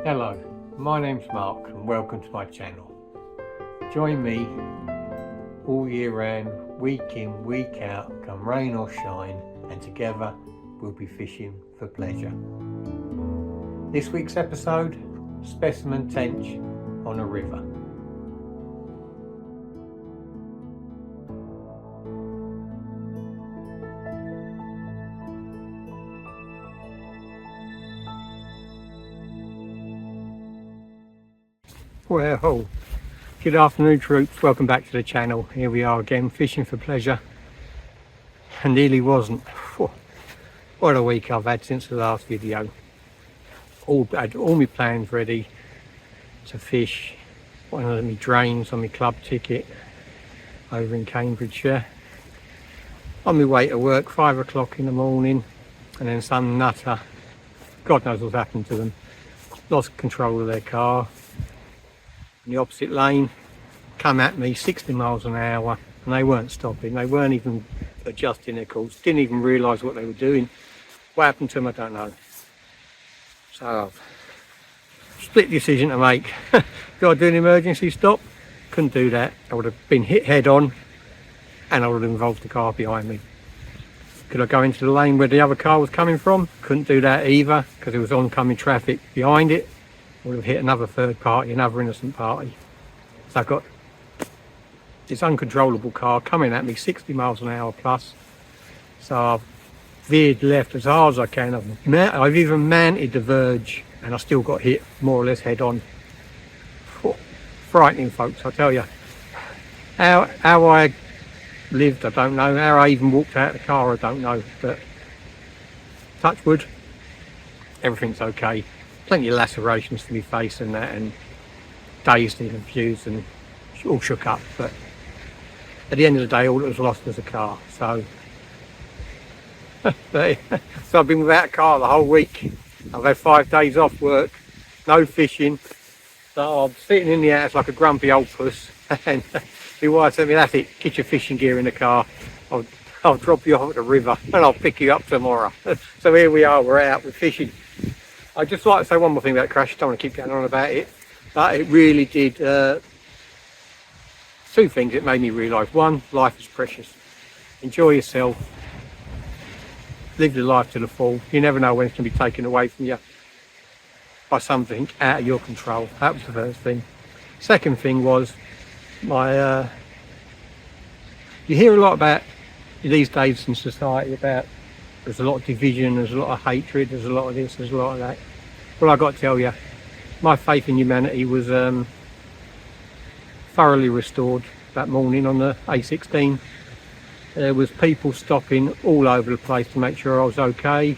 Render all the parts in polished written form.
Hello, my name's Mark and welcome to my channel. Join me all year round, week in, week out, come rain or shine, and together we'll be fishing for pleasure. This week's episode, specimen tench on a river. Well, good afternoon troops, welcome back to the channel. Here we are again, fishing for pleasure. And nearly wasn't. What a week I've had since the last video. Had all my plans ready to fish one of my drains on my club ticket over in Cambridgeshire. On my way to work, 5 o'clock in the morning, and then some nutter, God knows what's happened to them, lost control of their car. In the opposite lane, come at me 60 miles an hour, and they weren't stopping. They weren't even adjusting their course, didn't even realise what they were doing. What happened to them, I don't know. So, split decision to make. Do I do an emergency stop? Couldn't do that. I would have been hit head on, and I would have involved the car behind me. Could I go into the lane where the other car was coming from? Couldn't do that either, because there was oncoming traffic behind it. Would have hit another third party, another innocent party. So I've got this uncontrollable car coming at me 60 miles an hour plus. So I've veered left as hard as I can. I've even mounted the verge and I still got hit more or less head on. Frightening, folks, I tell you. How I lived, I don't know. How I even walked out of the car, I don't know. But touch wood, everything's okay. Plenty of lacerations to my face and that, and dazed and confused and all shook up. But at the end of the day, all that was lost was a car. So, so I've been without a car the whole week. I've had 5 days off work, no fishing. So I'm sitting in the house like a grumpy old puss. And my wife said to me, "That's it, get your fishing gear in the car. I'll drop you off at the river and I'll pick you up tomorrow." So here we are, we're out, we're fishing. I'd just like to say one more thing about the crash. I don't want to keep going on about it, but it really did two things it made me realise. One, life is precious. Enjoy yourself, live your life to the full. You never know when it's going to be taken away from you by something out of your control. That was the first thing. Second thing was my you hear a lot about these days in society about there's a lot of division, there's a lot of hatred, there's a lot of this, there's a lot of that. Well, I've got to tell you, my faith in humanity was thoroughly restored that morning on the A16. There was people stopping all over the place to make sure I was okay.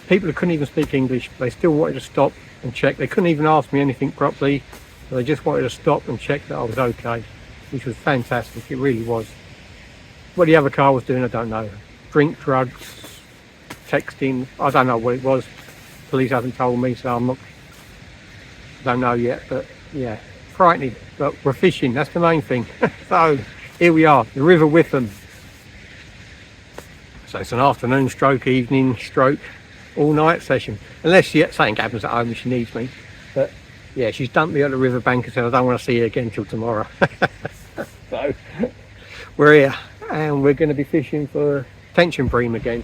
People who couldn't even speak English, they still wanted to stop and check. They couldn't even ask me anything properly. They just wanted to stop and check that I was okay, which was fantastic. It really was. What the other car was doing, I don't know. Drink, drugs, texting, I don't know what it was. Police haven't told me, so I don't know yet. But yeah, frightening. But we're fishing, that's the main thing. So here we are, the River Witham. So it's an afternoon stroke, evening stroke, all night session. Unless something happens at home and she needs me. But yeah, she's dumped me at the riverbank and said I don't want to see her again till tomorrow. So we're here and we're going to be fishing for Tench Bream again.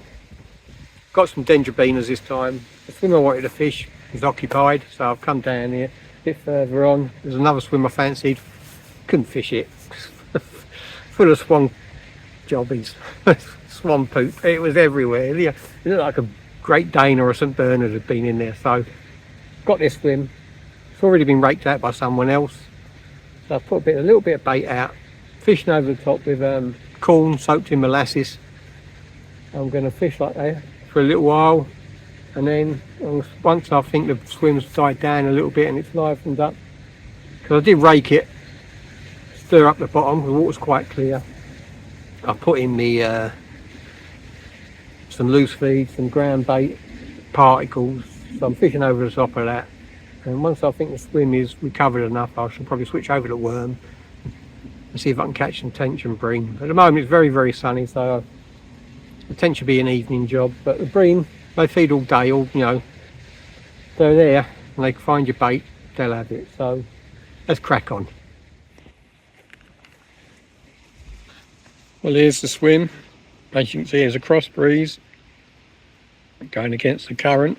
Got some dendrobinas this time. The swim I wanted to fish was occupied, so I've come down here a bit further on. There's another swim I fancied, couldn't fish it. Full of swan jobbies, swan poop, it was everywhere. It looked like a Great Dane or a St Bernard had been in there. So got this swim, it's already been raked out by someone else. So I've put a little bit of bait out, fishing over the top with corn soaked in molasses. I'm going to fish like that for a little while, and then once I think the swim's died down a little bit and it's livened up, because I did rake it, stir up the bottom, the water's quite clear. I put in me some loose feed, some ground bait, particles, so I'm fishing over the top of that. And once I think the swim is recovered enough, I shall probably switch over to worm and see if I can catch some tench and bream. At the moment it's very, very sunny, so the tench should be an evening job, but the bream, they feed all day, they're there. and they can find your bait, they'll have it. So let's crack on. Well, here's the swim. As you can see, there's a cross breeze going against the current.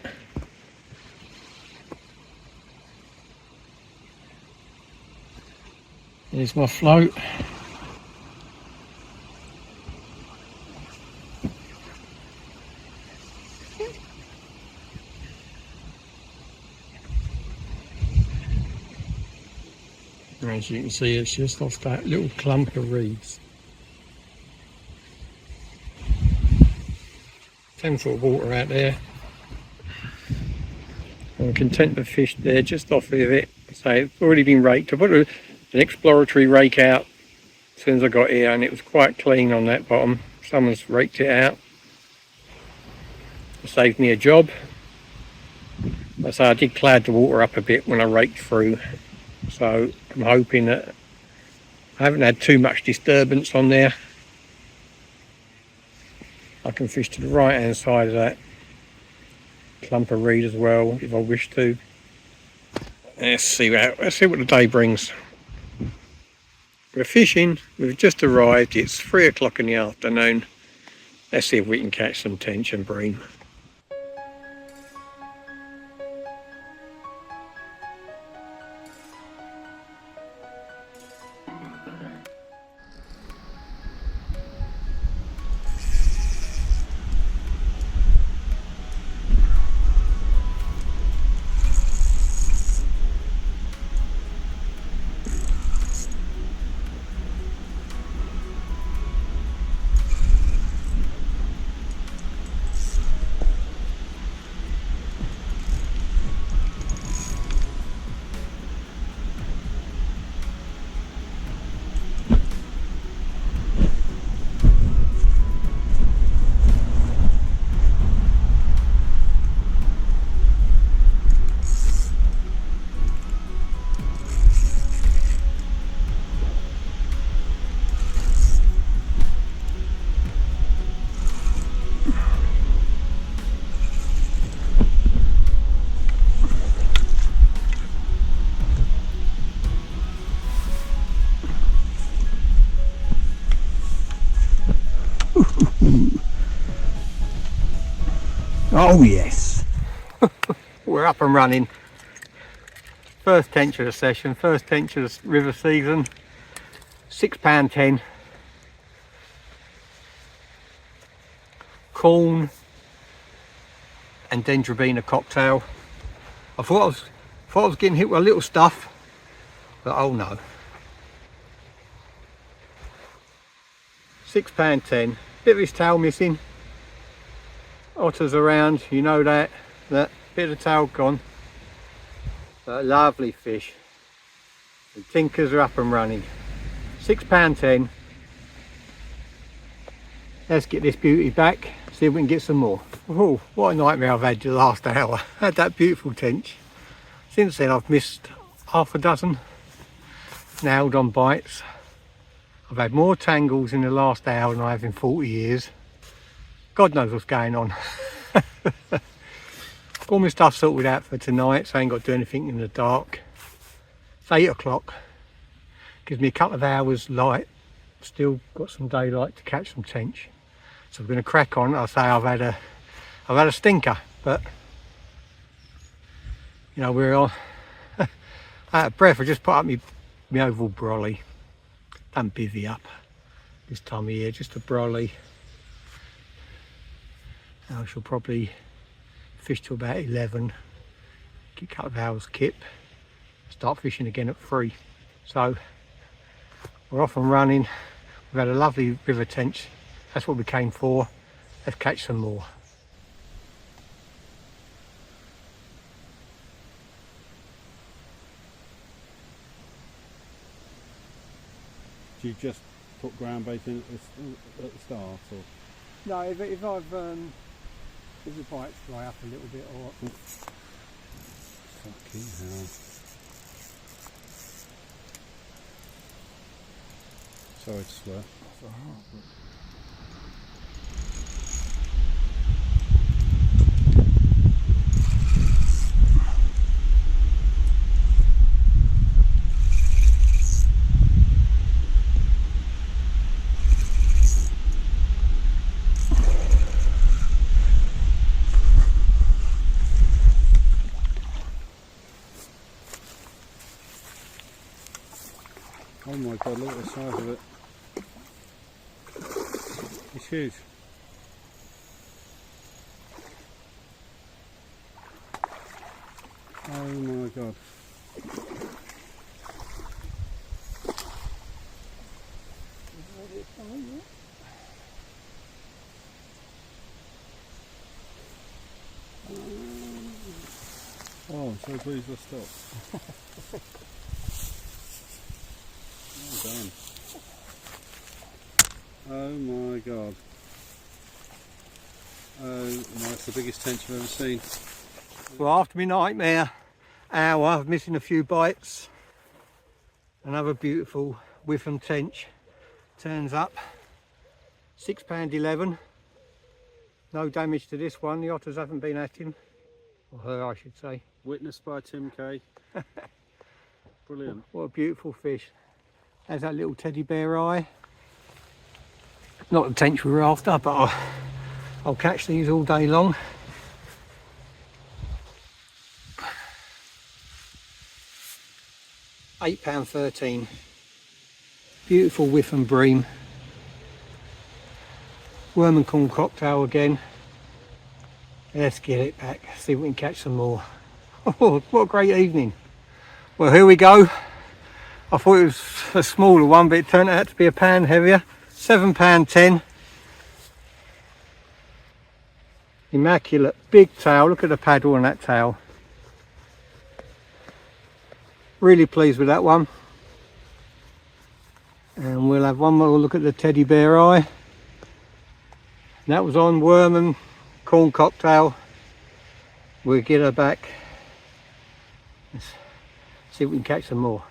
Here's my float. As you can see, it's just off that little clump of reeds. 10 foot of water out there. I'm content to fish there just off of it. So it's already been raked. I put an exploratory rake out as soon as I got here, and it was quite clean on that bottom. Someone's raked it out. It saved me a job. So I did cloud the water up a bit when I raked through. So I'm hoping that I haven't had too much disturbance on there. I can fish to the right hand side of that clump of reed as well if I wish to. Let's see what the day brings. We're fishing, we've just arrived, it's 3 o'clock in the afternoon. Let's see if we can catch some tench and bream. Oh yes. We're up and running. First tench of the session, first tench of the river season. £6.10. Corn and dendrobina cocktail. I thought I was getting hit with a little stuff, but oh no. £6.10. Bit of his tail missing. Otters around, you know that bit of the tail gone. But a lovely fish. The tinkers are up and running. £6.10. Let's get this beauty back, see if we can get some more. Oh, what a nightmare I've had the last hour. I had that beautiful tench. Since then I've missed half a dozen nailed on bites. I've had more tangles in the last hour than I have in 40 years. God knows what's going on. All my stuff sorted out for tonight, so I ain't got to do anything in the dark. It's 8 o'clock. Gives me a couple of hours light. Still got some daylight to catch some tench. So we're going to crack on. I'll say I've had a stinker, but you know, we're on out of breath. I just put up my oval brolly. Don't bivvy up this time of year, just a brolly. I shall probably fish till about 11, get a couple of hours kip, start fishing again at 3. So we're off and running. We've had a lovely river tench. That's what we came for. Let's catch some more. Do you just put ground bait in at the start, or? No, if the bites dry up a little bit, or Fucking hell. Sorry to swear. Oh my god, look at the size of it. It's huge. Oh my god. Oh, I'm so pleased I stopped. Well done. Oh my god. Oh my, that's the biggest tench I've ever seen. Well, after my nightmare hour of missing a few bites, another beautiful Witham tench turns up. £6.11. No damage to this one. The otters haven't been at him, or her I should say. Witnessed by Tim K. Brilliant. What a beautiful fish. There's that little teddy bear eye. Not the tench we were after, but I'll catch these all day long. £8.13. Beautiful Witham bream. Worm and corn cocktail again. Let's get it back, see if we can catch some more. Oh, what a great evening. Well, here we go. I thought it was a smaller one, but it turned out to be a pound heavier. £7.10. Immaculate, big tail. Look at the paddle on that tail. Really pleased with that one. And we'll have one more look at the teddy bear eye. And that was on worm and corn cocktail. We'll get her back. Let's see if we can catch some more.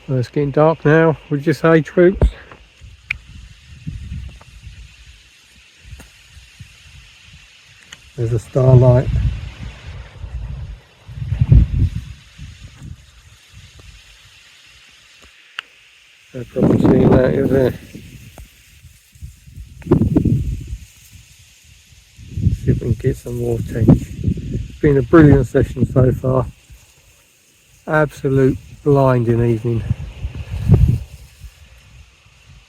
Well, it's getting dark now. Would you say, troops? There's a starlight. I've probably seen that, isn't there? See if we can get some more tench. It's been a brilliant session so far. Absolute blinding evening.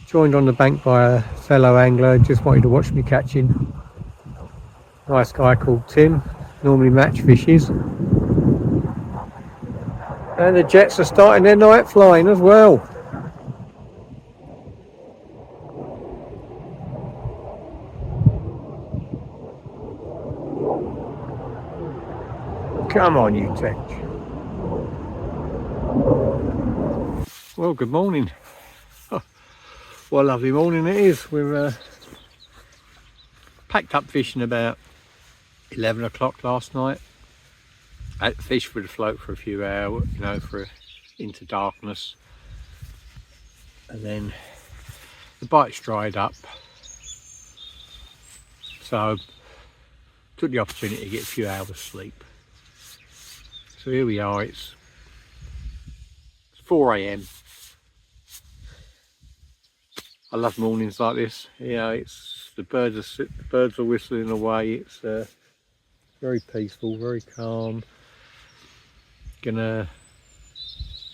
Joined on the bank by a fellow angler, just wanted to watch me catching. Nice guy called Tim, normally match fishes. And the jets are starting their night flying as well. Come on, you tench. Well, good morning. What a lovely morning it is. We're packed up fishing about 11 o'clock last night. I fished with a float for a few hours, you know, into darkness. And then the bites dried up. So took the opportunity to get a few hours sleep. So here we are, it's 4 AM. I love mornings like this. You know, it's the birds are whistling away. It's very peaceful, very calm. Gonna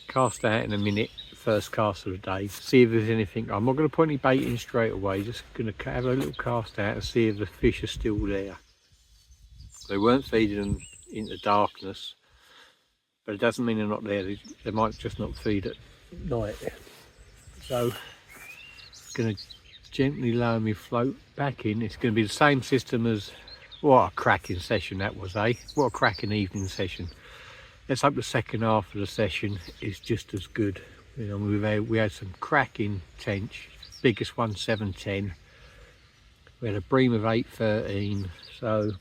cast out in a minute, first cast of the day. See if there's anything. I'm not going to put any bait in straight away. Just going to have a little cast out and see if the fish are still there. They weren't feeding them into darkness, but it doesn't mean they're not there. They might just not feed at night. So going to gently lower my float back in. It's going to be the same system as, what a cracking session that was, eh? What a cracking evening session. Let's hope the second half of the session is just as good. You know, we had some cracking tench, biggest one 710. We had a bream of 813. So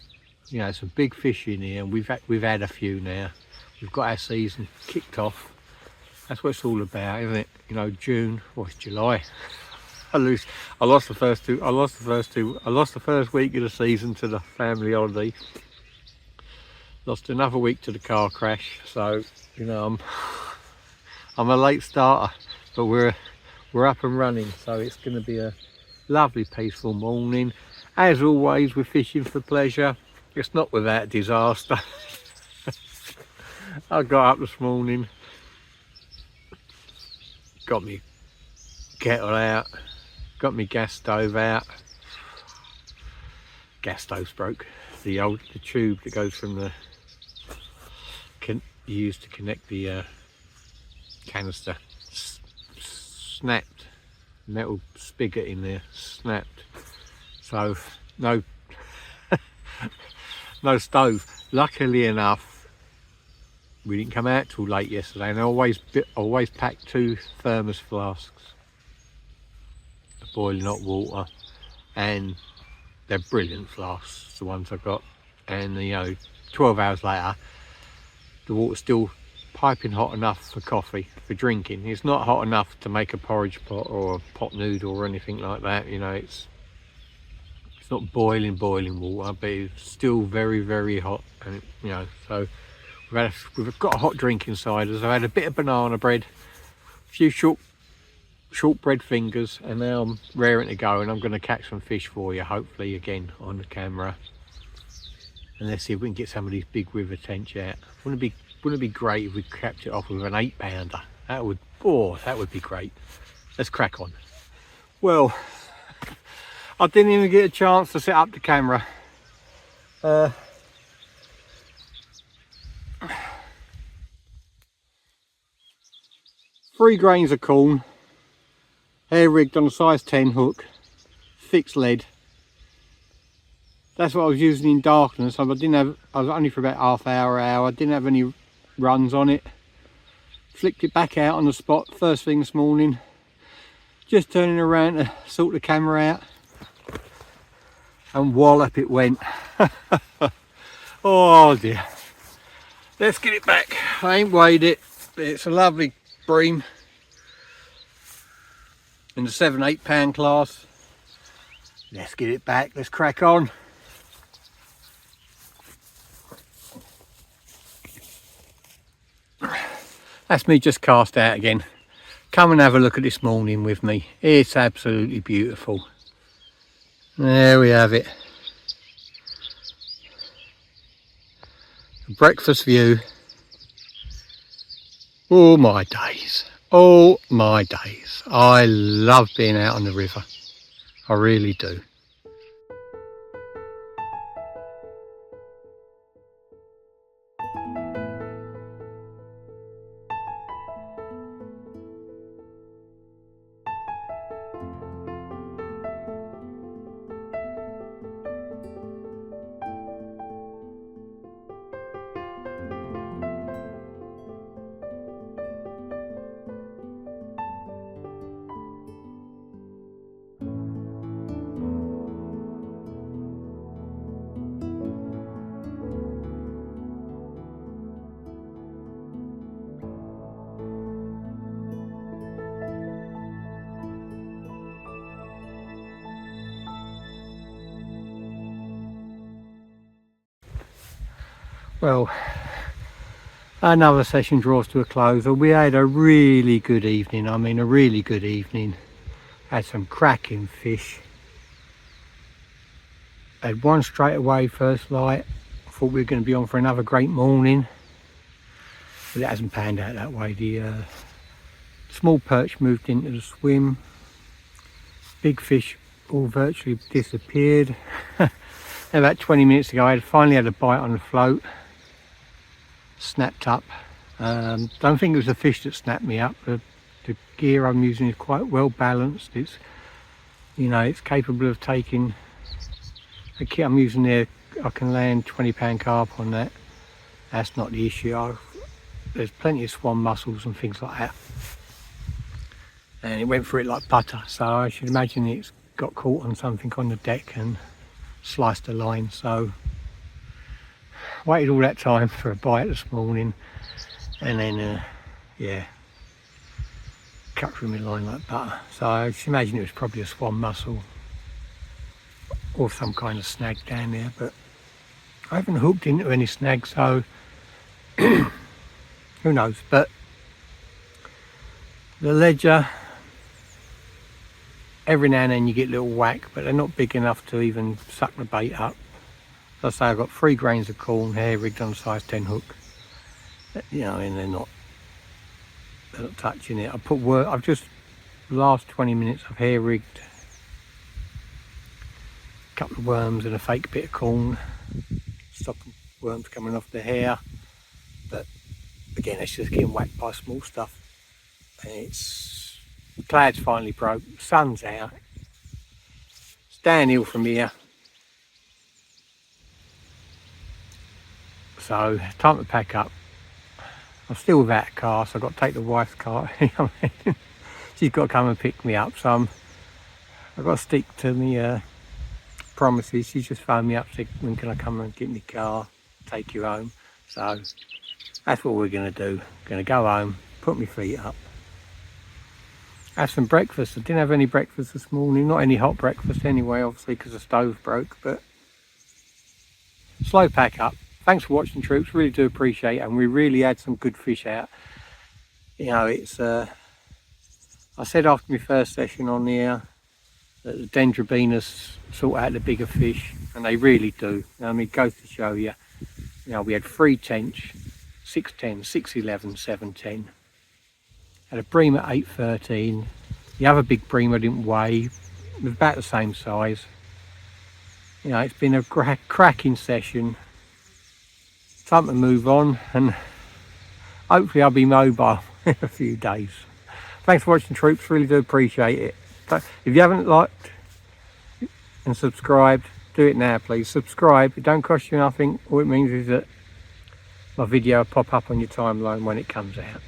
you know, some big fish in here, and we've had a few now. We've got our season kicked off. That's what it's all about, isn't it? You know, June, or it's July. I lost the first week of the season to the family holiday. Lost another week to the car crash. So, you know, I'm a late starter, but we're up and running. So it's going to be a lovely, peaceful morning. As always, we're fishing for pleasure. It's not without disaster. I got up this morning, got me kettle out, got me gas stove out. Gas stove's broke. The tube that goes from the used to connect the canister snapped. Metal spigot in there snapped. So no no stove. Luckily enough, we didn't come out till late yesterday, and I always pack 2 thermos flasks of boiling hot water, and they're brilliant flasks, the ones I've got. And 12 hours later, the water's still piping hot enough for coffee, for drinking. It's not hot enough to make a porridge pot or a pot noodle or anything like that. It's not boiling water, but it's still very, very hot. And so we've got a hot drink inside us. I've had a bit of banana bread, a few shortbread fingers, and now I'm raring to go, and I'm going to catch some fish for you, hopefully again on the camera. And let's see if we can get some of these big river tench out. Wouldn't it be great if we kept it off with an 8-pounder? That would be great. Let's crack on. Well, I didn't even get a chance to set up the camera. 3 grains of corn, hair rigged on a size 10 hook, fixed lead. That's what I was using in darkness. I was only for about half hour. I didn't have any runs on it. Flicked it back out on the spot first thing this morning. Just turning around to sort the camera out, and wallop it went. Oh dear. Let's get it back. I ain't weighed it, but it's a lovely bream in the 7-8 pound class. Let's get it back. Let's crack on. That's me just cast out again. Come and have a look at this morning with me. It's absolutely beautiful. There we have it. A breakfast view. Oh my days. Oh my days. I love being out on the river. I really do. Well, another session draws to a close. We had a really good evening. I mean, a really good evening. Had some cracking fish. Had one straight away first light. Thought we were going to be on for another great morning, but it hasn't panned out that way. The small perch moved into the swim. Big fish all virtually disappeared. About 20 minutes ago, I finally had a bite on the float. Snapped up. Don't think it was the fish that snapped me up. The gear I'm using is quite well balanced. It's it's capable of taking. The kit I'm using there, I can land 20-pound carp on that. That's not the issue. There's plenty of swan mussels and things like that, and it went for it like butter. So I should imagine it's got caught on something on the deck and sliced a line. So waited all that time for a bite this morning, and then yeah, cut through my line like butter. So I should imagine it was probably a swan mussel or some kind of snag down there, but I haven't hooked into any snags, so who knows. But the ledger, every now and then you get a little whack, but they're not big enough to even suck the bait up. As I say, I've got 3 grains of corn, hair rigged on a size 10 hook. And they're not they're not touching it. I've just, the last 20 minutes I've hair rigged a couple of worms and a fake bit of corn, stopping worms coming off the hair. But again, it's just getting whacked by small stuff. And it's, the cloud's finally broke, sun's out, it's downhill from here. So time to pack up. I'm still without a car, so I've got to take the wife's car. She's got to come and pick me up, so I've got to stick to my promises. She's just phoned me up, said, when can I come and get my car, take you home. So that's what we're going to do. Going to go home, put my feet up, have some breakfast. I didn't have any breakfast this morning, not any hot breakfast anyway, obviously because the stove broke, but slow pack up. Thanks for watching, troops, really do appreciate it, and we really had some good fish out. You know, it's I said after my first session on here that the dendrobinas sort out the bigger fish, and they really do. I mean, it goes to show you. You know, we had 3 tench, 610, 611, 710. Had a bream at 813. The other big bream I didn't weigh, it was about the same size. You know, it's been a cracking session. Time to move on, and hopefully I'll be mobile in a few days. Thanks for watching, troops, really do appreciate it. But if you haven't liked and subscribed, do it now please. Subscribe, it don't cost you nothing. All it means is that my video will pop up on your timeline when it comes out.